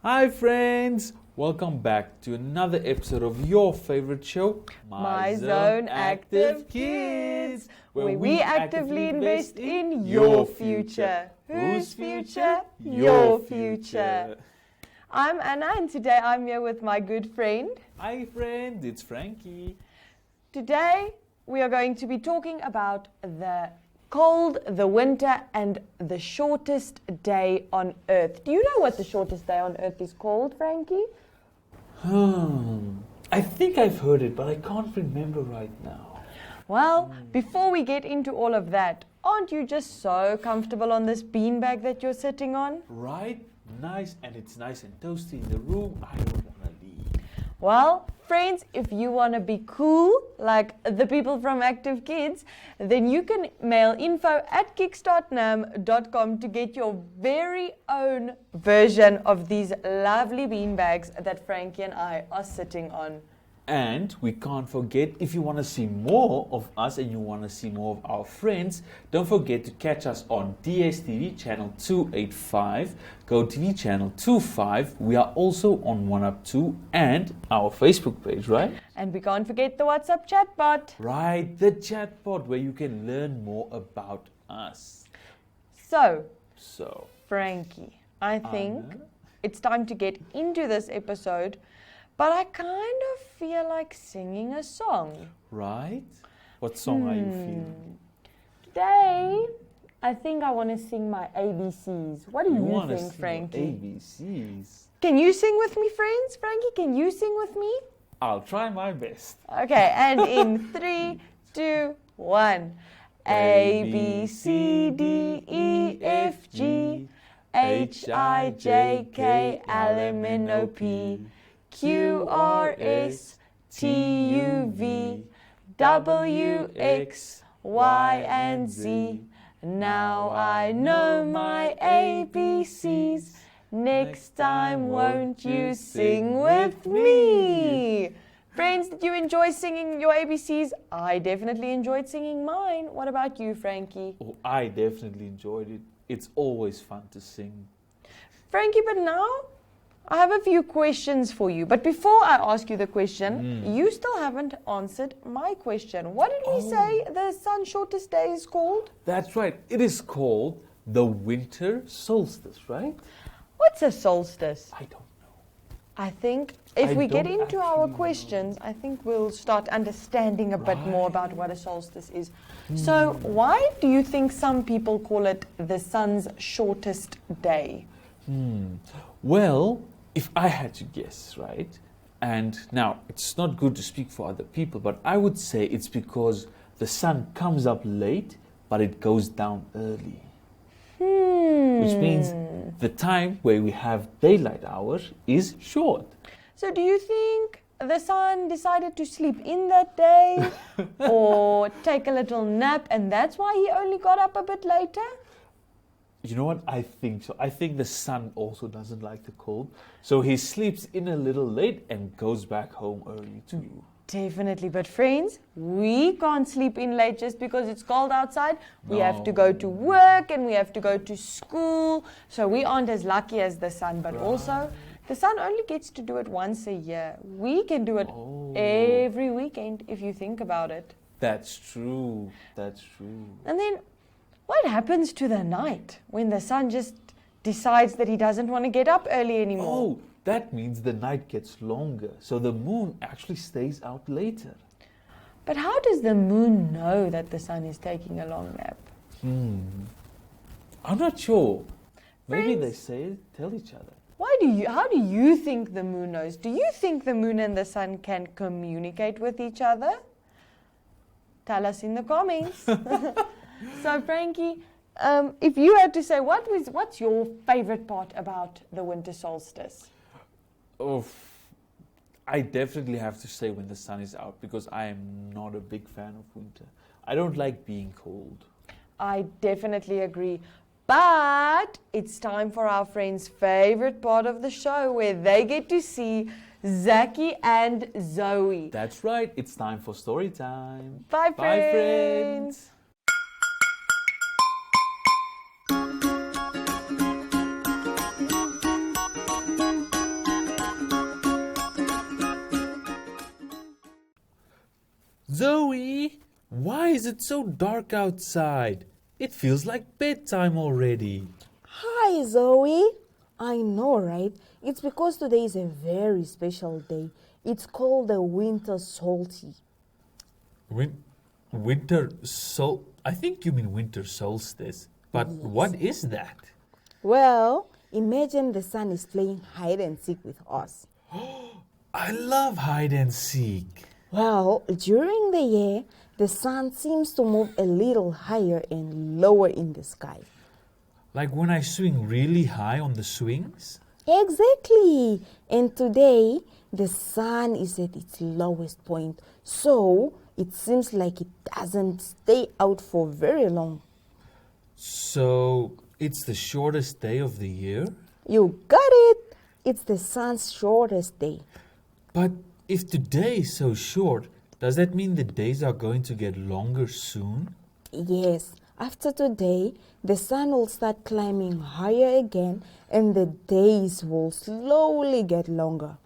Hi friends, welcome back to another episode of your favorite show, My Zone Active Kids, where we actively invest in your future. Whose future? Your future. I'm Anna and today I'm here with my good friend. Hi friends, it's Frankie. Today we are going to be talking about the cold, the winter, and the shortest day on Earth. Do you know what the shortest day on Earth is called, Frankie? I think I've heard it, but I can't remember right now. Well, before we get into all of that, aren't you just so comfortable on this beanbag that you're sitting on? Right? Nice, and it's nice and toasty in the room. I don't want to leave. Well, friends, if you want to be cool like the people from Active Kids, then you can mail info@kickstart.nam.com to get your very own version of these lovely beanbags that Frankie and I are sitting on. And we can't forget, if you want to see more of us and you want to see more of our friends, don't forget to catch us on Dstv channel 285, Gotv channel 25. We are also on 1UP2 and our Facebook page, right? And we can't forget the WhatsApp chatbot. Right, the chatbot where you can learn more about us. So, So, Frankie, I think Anna? it's time to get into this episode, but I kind of feel like singing a song. right? What song are you feeling? Today, I think I want to sing my ABCs. What do you wanna think, sing Frankie? ABCs. Can you sing with me, friends? Frankie, can you sing with me? I'll try my best. Okay, and in 3, 2, 1. A, B, C, D, E, F, G, H, I, J, K, L, M, N, O, P, Q, R, S, T, U, V, W, X, Y, and Z. Now I know my ABCs. Next time, won't you sing with me? Friends, did you enjoy singing your ABCs? I definitely enjoyed singing mine. What about you, Frankie? Oh, I definitely enjoyed it. It's always fun to sing. Frankie, but now I have a few questions for you. But before I ask you the question, you still haven't answered my question. What did we say the sun's shortest day is called? That's right. It is called the winter solstice, right? What's a solstice? I don't know. I think if I we get don't into our actually questions, I think we'll start understanding a bit more about what a solstice is. So, Hmm. why do you think some people call it the sun's shortest day? Well, if I had to guess, right? And now, it's not good to speak for other people, but I would say it's because the sun comes up late, but it goes down early. Which means the time where we have daylight hours is short. So, do you think the sun decided to sleep in that day or take a little nap and that's why he only got up a bit later? You know what? I think so. I think the sun also doesn't like the cold. So he sleeps in a little late and goes back home early too. Definitely, but friends, we can't sleep in late just because it's cold outside. We have to go to work and we have to go to school. So we aren't as lucky as the sun, but also the sun only gets to do it once a year. We can do it every weekend if you think about it. That's true. That's true. And then what happens to the night when the sun just decides that he doesn't want to get up early anymore? Oh, that means the night gets longer. So the moon actually stays out later. But how does the moon know that the sun is taking a long nap? I'm not sure. Maybe they Friends? tell each other. How do you think the moon knows? Do you think the moon and the sun can communicate with each other? Tell us in the comments. So Frankie, if you had to say, what's your favorite part about the winter solstice? Oh, I definitely have to say when the sun is out because I am not a big fan of winter. I don't like being cold. I definitely agree. But it's time for our friends' favorite part of the show where they get to see Zaki and Zoe. That's right. It's time for story time. Bye, Bye, friends. is it so dark outside? It feels like bedtime already. Hi, Zoe. I know, right? It's because today is a very special day. It's called the winter solstice. I think you mean winter solstice. But Yes. what is that? Well, imagine the sun is playing hide and seek with us. I love hide and seek. Well, during the year, the sun seems to move a little higher and lower in the sky. Like when I swing really high on the swings? Exactly. And today, the sun is at its lowest point, so it seems like it doesn't stay out for very long. So it's the shortest day of the year? You got it. It's the sun's shortest day. But if today is so short, does that mean the days are going to get longer soon? Yes, after today, the sun will start climbing higher again and the days will slowly get longer.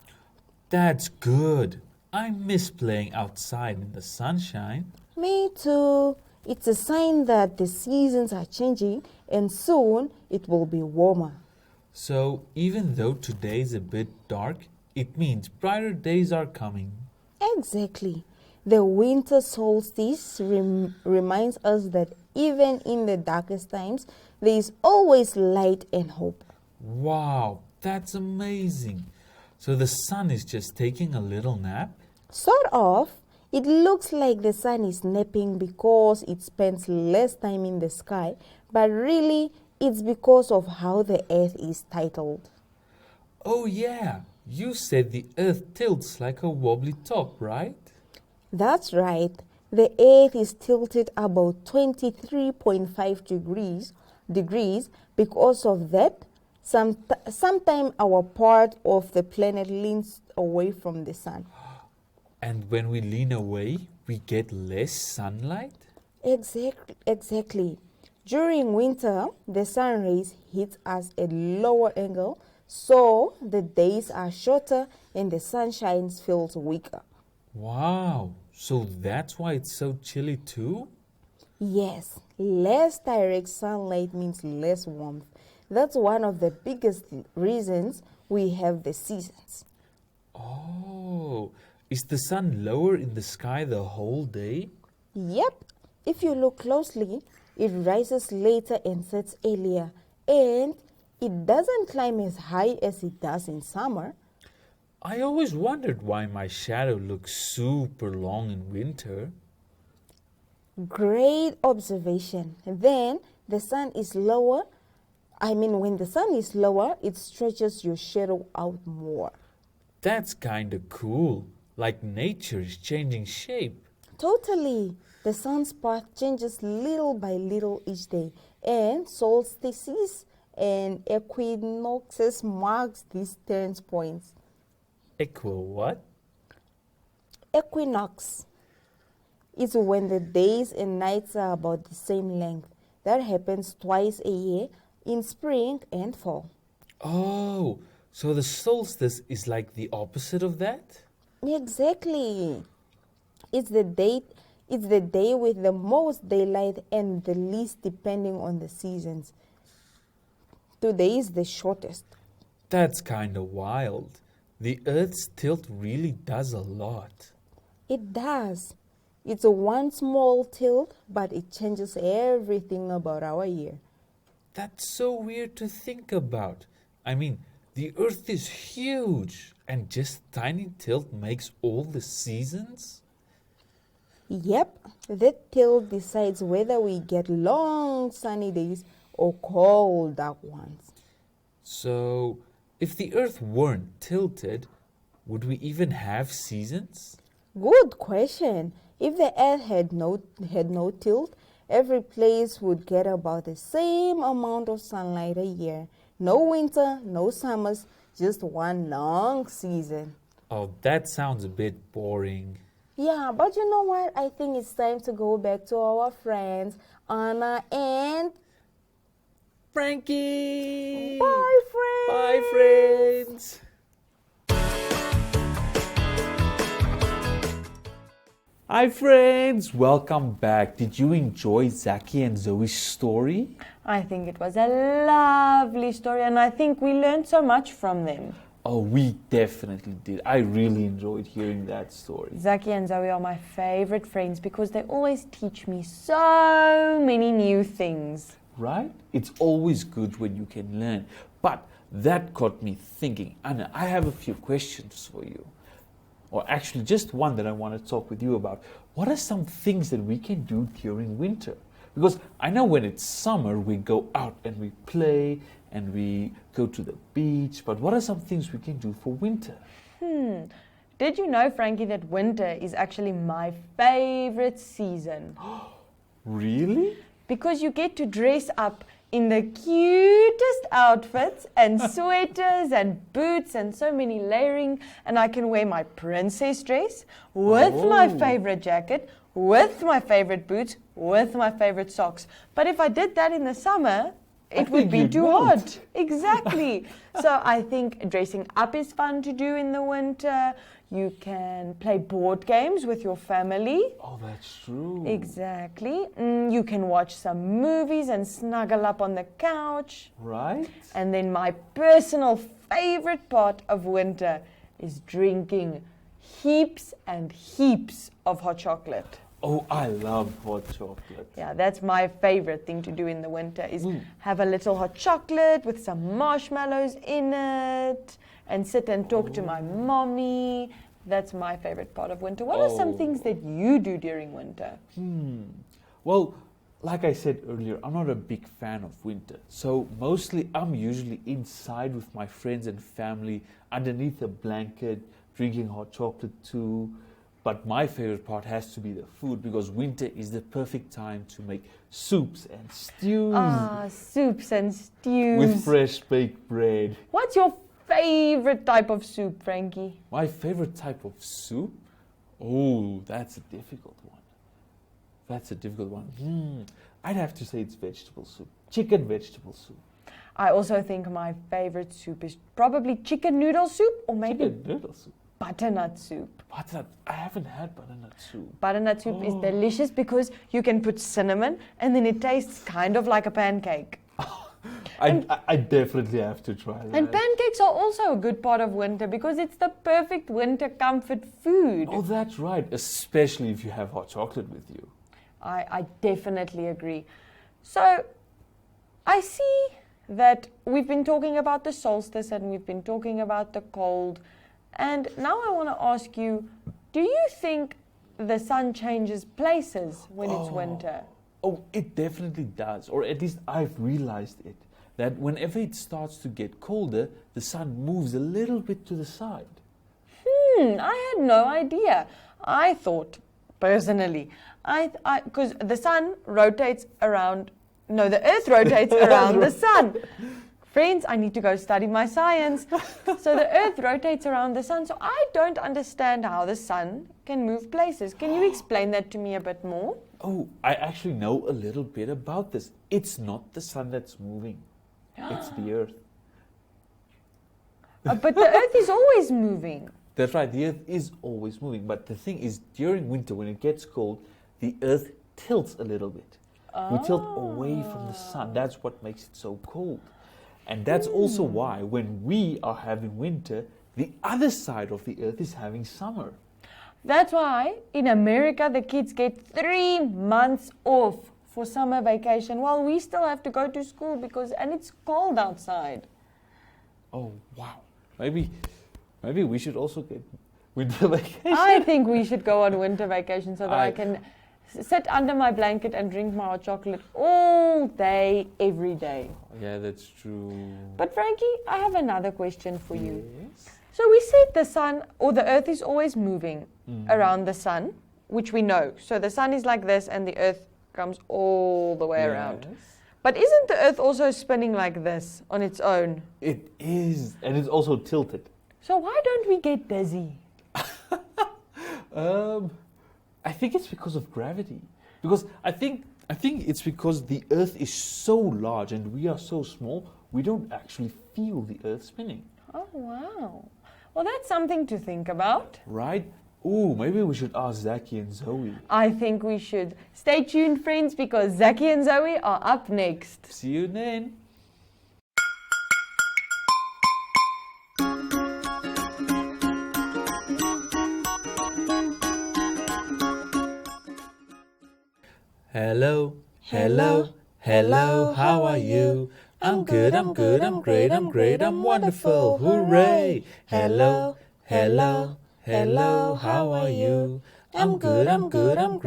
That's good. I miss playing outside in the sunshine. Me too. It's a sign that the seasons are changing and soon it will be warmer. So even though today is a bit dark, it means brighter days are coming. Exactly. The winter solstice reminds us that even in the darkest times, there is always light and hope. Wow, that's amazing. So the sun is just taking a little nap? Sort of. It looks like the sun is napping because it spends less time in the sky, but really it's because of how the earth is titled. Oh yeah, you said the earth tilts like a wobbly top, right? That's right. The earth is tilted about 23.5 degrees. Because of that, sometime our part of the planet leans away from the sun. And when we lean away, we get less sunlight? Exactly. During winter, the sun rays hit us at lower angle, so the days are shorter and the sunshine feels weaker. Wow, so that's why it's so chilly too? Yes, less direct sunlight means less warmth. That's one of the biggest reasons we have the seasons. Oh, is the sun lower in the sky the whole day? Yep, if you look closely, it rises later and sets earlier, and it doesn't climb as high as it does in summer. I always wondered why my shadow looks super long in winter. Great observation. Then the sun is lower. When the sun is lower, it stretches your shadow out more. That's kinda cool. Like nature is changing shape. Totally. The sun's path changes little by little each day, and solstices and equinoxes marks these turn points. What? Equinox is when the days and nights are about the same length. That happens twice a year, in spring and fall. Oh, so the solstice is like the opposite of that? Exactly. It's the day with the most daylight and the least depending on the seasons. Today is the shortest. That's kinda wild. The Earth's tilt really does a lot. It does. It's a one small tilt, but it changes everything about our year. That's so weird to think about. I mean, the Earth is huge, and just tiny tilt makes all the seasons? Yep, that tilt decides whether we get long sunny days or cold dark ones. So, if the Earth weren't tilted, would we even have seasons? Good question. If the earth had no tilt, every place would get about the same amount of sunlight a year. No winter, no summers, just one long season. Oh, that sounds a bit boring. Yeah, but you know what? I think it's time to go back to our friends, Anna and Frankie! Bye, friends! Bye, friends! Hi friends, welcome back. Did you enjoy Zaki and Zoe's story? I think it was a lovely story and I think we learned so much from them. Oh, we definitely did. I really enjoyed hearing that story. Zaki and Zoe are my favorite friends because they always teach me so many new things. Right? It's always good when you can learn. But that got me thinking. Anna, I have a few questions for you. Or actually just one that I want to talk with you about. What are some things that we can do during winter? Because I know when it's summer, we go out and we play and we go to the beach. But what are some things we can do for winter? Did you know, Frankie, that winter is actually my favorite season? Really? Because you get to dress up in the cutest outfits and sweaters and boots and so many layering, and I can wear my princess dress with my favorite jacket, with my favorite boots, with my favorite socks. But if I did that in the summer, it would be too hot. Exactly. So I think dressing up is fun to do in the winter. You can play board games with your family. Oh, that's true. Exactly. You can watch some movies and snuggle up on the couch. Right? And then my personal favorite part of winter is drinking heaps and heaps of hot chocolate. Oh, I love hot chocolate. Yeah, that's my favorite thing to do in the winter is have a little hot chocolate with some marshmallows in it and sit and talk to my mommy. That's my favorite part of winter. What are some things that you do during winter? Well, like I said earlier, I'm not a big fan of winter. So mostly I'm usually inside with my friends and family underneath a blanket, drinking hot chocolate too. But my favorite part has to be the food because winter is the perfect time to make soups and stews. Soups and stews. With fresh baked bread. What's your favorite type of soup, Frankie? My favorite type of soup? Oh, that's a difficult one. I'd have to say it's vegetable soup. Chicken vegetable soup. I also think my favorite soup is probably chicken noodle soup or maybe Chicken noodle soup. butternut soup. Butternut. I haven't had butternut soup. Butternut soup is delicious because you can put cinnamon and then it tastes kind of like a pancake. I definitely have to try that. And pancakes are also a good part of winter because it's the perfect winter comfort food. Oh, that's right. Especially if you have hot chocolate with you. I definitely agree. So, I see that we've been talking about the solstice and we've been talking about the cold. And now I want to ask you, do you think the sun changes places when it's winter? Oh, it definitely does. Or at least I've realized it. That whenever it starts to get colder, the sun moves a little bit to the side. I had no idea. I thought, personally, because the sun rotates around, the earth rotates around the sun. Friends, I need to go study my science. So the earth rotates around the sun. So I don't understand how the sun can move places. Can you explain that to me a bit more? Oh, I actually know a little bit about this. It's not the sun that's moving. It's the earth. But the earth is always moving. That's right, the earth is always moving. But the thing is, during winter, when it gets cold, the earth tilts a little bit. We tilt away from the sun. That's what makes it so cold. And that's also why when we are having winter, the other side of the earth is having summer. That's why in America the kids get 3 months off for summer vacation while we still have to go to school and it's cold outside. Oh, wow. Maybe we should also get winter vacation. I think we should go on winter vacation so that I can sit under my blanket and drink my hot chocolate all day, every day. Yeah, that's true. But Frankie, I have another question for you. Yes. So we said the sun or the earth is always moving around the sun, which we know. So the sun is like this and the earth comes all the way around. But isn't the earth also spinning like this on its own? It is, and it's also tilted. So why don't we get dizzy? I think it's because of gravity. Because I think it's because the earth is so large and we are so small, we don't actually feel the earth spinning. Oh, wow. Well, that's something to think about. Right? Ooh, maybe we should ask Zaki and Zoe. I think we should. Stay tuned, friends, because Zaki and Zoe are up next. See you then. Hello, hello, hello, how are you? I'm good, I'm great, I'm great, I'm wonderful, hooray! Hello, hello, hello, how are you? I'm good, I'm great, I'm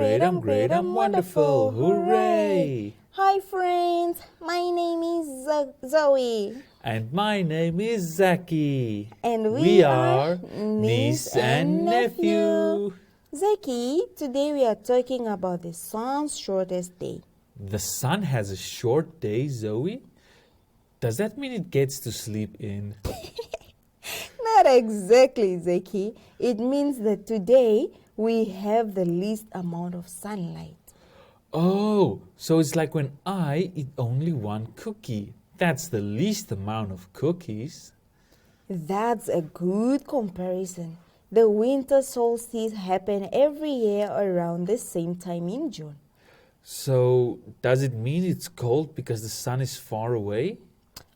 great, I'm wonderful, hooray! Hi friends, my name is Zoe. And my name is Zaki. And we are niece and nephew. Zaki, today we are talking about the sun's shortest day. The sun has a short day, Zoe? Does that mean it gets to sleep in? Not exactly, Zaki. It means that today we have the least amount of sunlight. Oh, so it's like when I eat only one cookie. That's the least amount of cookies. That's a good comparison. The winter solstice happens every year around the same time in June. So, does it mean it's cold because the sun is far away?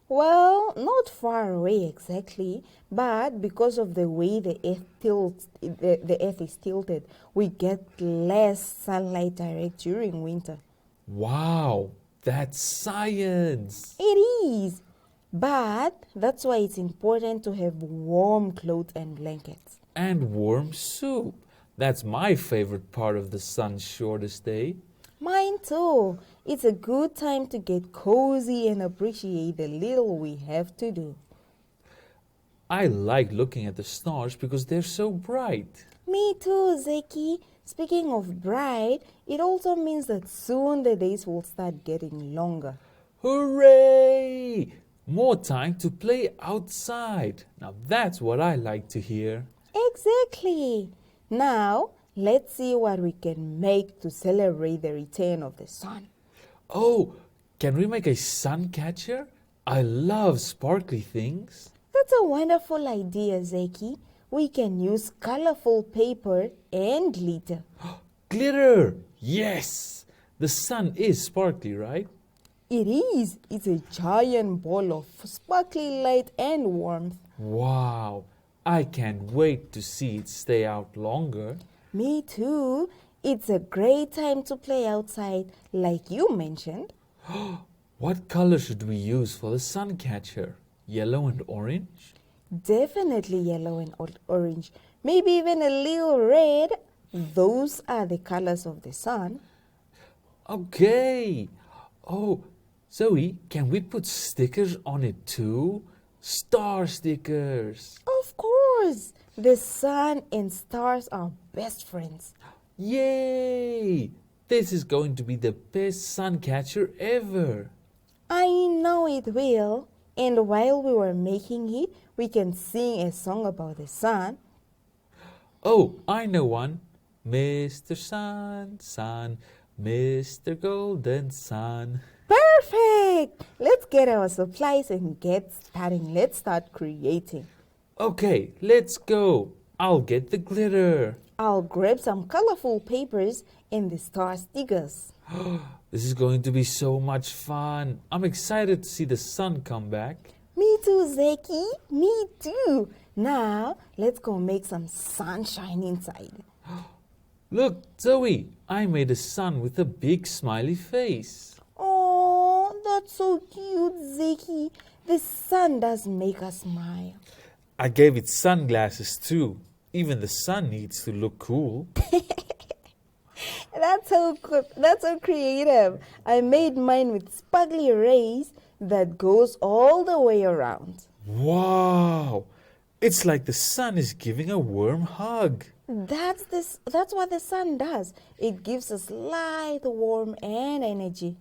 Well, not far away exactly, but because of the way the earth is tilted, we get less sunlight direct during winter. Wow, that's science. It is, but that's why it's important to have warm clothes and blankets. And warm soup. That's my favorite part of the sun's shortest day. Mine too. It's a good time to get cozy and appreciate the little we have to do. I like looking at the stars because they're so bright. Me too, Zeki. Speaking of bright, it also means that soon the days will start getting longer. Hooray! More time to play outside. Now that's what I like to hear. Exactly. Now, let's see what we can make to celebrate the return of the sun. Oh, can we make a sun catcher? I love sparkly things. That's a wonderful idea, Zeki. We can use colorful paper and glitter. Glitter! Yes! The sun is sparkly, right? It is. It's a giant ball of sparkly light and warmth. Wow! I can't wait to see it stay out longer. Me too. It's a great time to play outside, like you mentioned. What color should we use for the sun catcher? Yellow and orange? Definitely yellow and orange. Maybe even a little red. Those are the colors of the sun. Okay. Oh, Zoe, can we put stickers on it too? Star stickers. Of course. The sun and stars are best friends. Yay! This is going to be the best sun catcher ever. I know it will. And while we were making it, we can sing a song about the sun. Oh, I know one. Mr. Sun, Sun, Mr. Golden Sun. Perfect! Let's get our supplies and get starting. Let's start creating. Okay, let's go. I'll get the glitter. I'll grab some colorful papers and the star stickers. This is going to be so much fun. I'm excited to see the sun come back. Me too, Zeki. Me too. Now, let's go make some sunshine inside. Look, Zoe, I made a sun with a big smiley face. Oh, that's so cute, Zeki. The sun does make us smile. I gave it sunglasses too. Even the sun needs to look cool. That's so creative. I made mine with sparkly rays that goes all the way around. Wow! It's like the sun is giving a warm hug. That's what the sun does. It gives us light, warmth, and energy.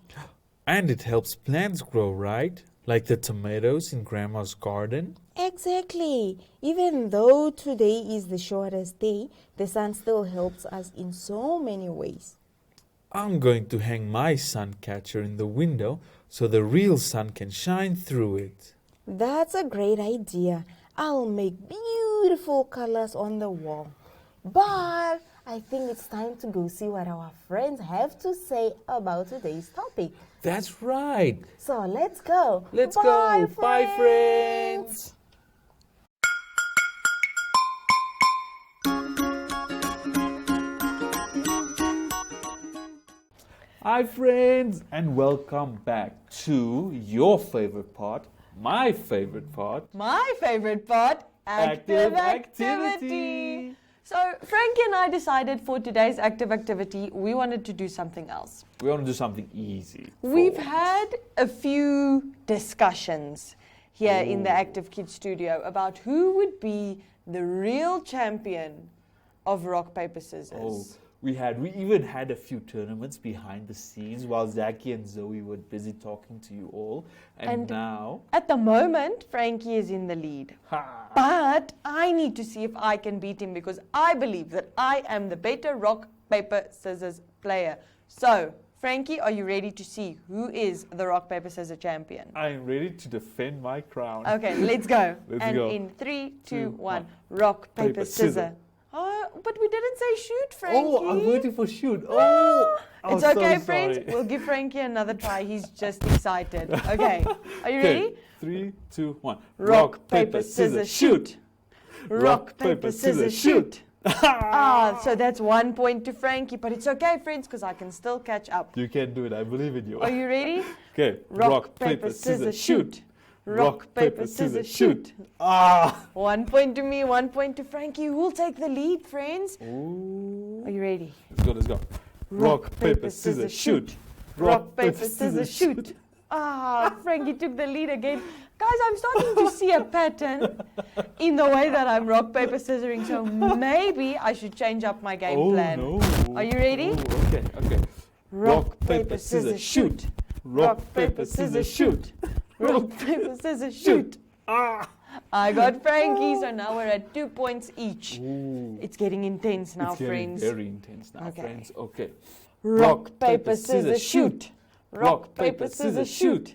And it helps plants grow, right? Like the tomatoes in Grandma's garden. Exactly. Even though today is the shortest day, the sun still helps us in so many ways. I'm going to hang my sun catcher in the window so the real sun can shine through it. That's a great idea. I'll make beautiful colors on the wall. But I think it's time to go see what our friends have to say about today's topic. That's right. So let's go. Let's Bye, go. Bye, friends. Hi, friends, and welcome back to your favorite part, my favorite part, My favorite part, active activity. So Frankie and I decided for today's active activity, we wanted to do something else. We want to do something easy. We've for- had a few discussions here in the Active Kids studio about who would be the real champion of rock, paper, scissors. Oh, we even had a few tournaments behind the scenes while Zachy and Zoe were busy talking to you all. And now, At the moment, Frankie is in the lead. ha! But I need to see if I can beat him because I believe that I am the better rock, paper, scissors player. So, Frankie, are you ready to see who is the rock, paper, scissors champion? I'm ready to defend my crown. Okay, let's go. Let's and go. in 3, 2, 2, 1. 1. Rock, paper, Paper, scissors. scissor. Oh, but we didn't say shoot, Frankie. Oh, I'm waiting for shoot. Oh, I'm It's okay, so friends. sorry. We'll give Frankie another try. He's just excited. Okay, are you Okay, ready? 3, 2, 1. Rock, paper, scissors, shoot. Rock, paper, scissors, shoot. So that's 1 point to Frankie, but it's okay, friends, because I can still catch up. You can do it. I believe in you. Are you ready? Okay. Rock, paper, scissors, shoot. Rock, paper, scissors, shoot. 1 point to me, 1 point to Frankie. Who'll take the lead, friends? Ooh. Are you ready? Let's go. Rock, paper, scissors, shoot. Rock, paper, scissors, shoot. Frankie took the lead again. Guys, I'm starting to see a pattern in the way that I'm rock, paper, scissoring, so maybe I should change up my game plan. No. Are you ready? Oh, okay. Rock, paper, scissors, shoot. Rock, paper, scissors, shoot. Rock, paper, scissors, shoot. I got Frankie, so now we're at 2 points each. Ooh. It's getting intense now, It's getting friends. very intense now, Okay. friends. Okay. Rock, paper, scissors, shoot. Rock, paper, scissors, shoot.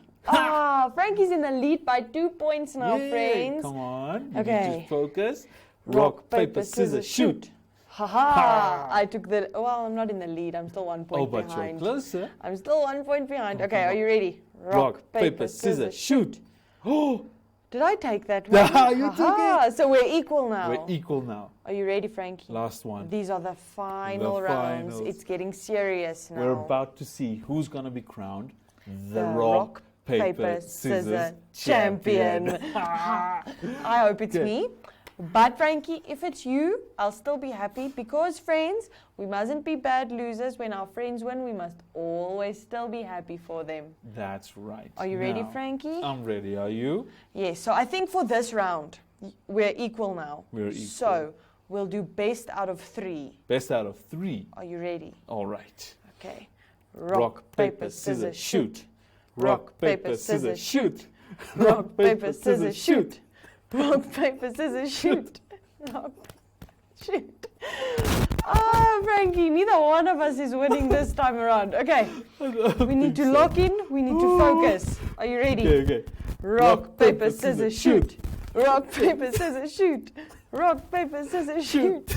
Frankie's in the lead by 2 points now, Yay, friends. Come on. You Okay. need to focus. Rock, paper, scissors, shoot. Ha. I took the. Well, I'm not in the lead. I'm still 1 point But you're behind. closer. I'm still 1 point behind. Okay, are you ready? Rock, paper, scissors, shoot. Oh, Did I take that one? you took it. So we're equal now. We're equal now. Are you ready, Frankie? Last one. These are the final rounds. finals. It's getting serious now. We're about to see who's going to be crowned the rock, paper, scissors champion. I hope it's Okay. me. But Frankie, if it's you, I'll still be happy because, friends, we mustn't be bad losers. When our friends win, we must always still be happy for them. That's right. Are you ready, Now, Frankie? I'm ready. Are you? Yes, so I think for this round, we're equal now. We're equal. So we'll do best out of 3. Best out of 3. Are you ready? All right. Okay. Rock, paper, scissors, shoot. Rock, paper, scissors, shoot. Rock, paper, scissors, shoot. Rock, paper, scissors, shoot. Rock, shoot. Frankie, neither one of us is winning this time around. Okay, we need to lock in. We need to focus. Are you ready? Okay. Rock, paper, scissors, shoot. Rock, paper, scissors, shoot. Rock, paper, scissors, shoot.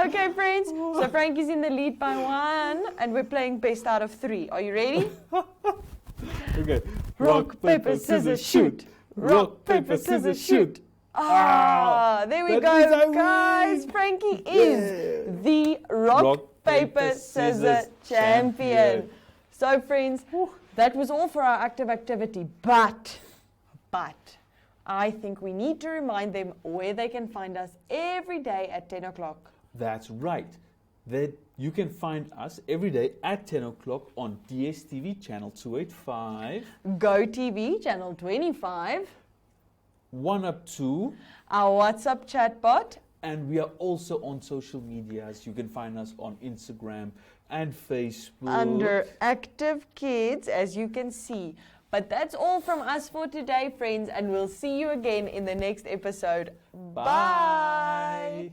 Okay, friends. So Frankie's in the lead by 1, and we're playing best out of 3. Are you ready? Okay. Rock, paper, scissors, shoot. Rock, paper, scissors, shoot. There we That means I go, guys. win. Frankie is the rock, paper, scissors champion. So, friends, that was all for our active activity. But, I think we need to remind them where they can find us every day at 10 o'clock. That's right. That you can find us every day at 10 o'clock on Dstv channel 285, Gotv channel 25, 1up2, our WhatsApp chatbot, and we are also on social medias. You can find us on Instagram and Facebook. under Active Kids, as you can see. But that's all from us for today, friends, and we'll see you again in the next episode. Bye.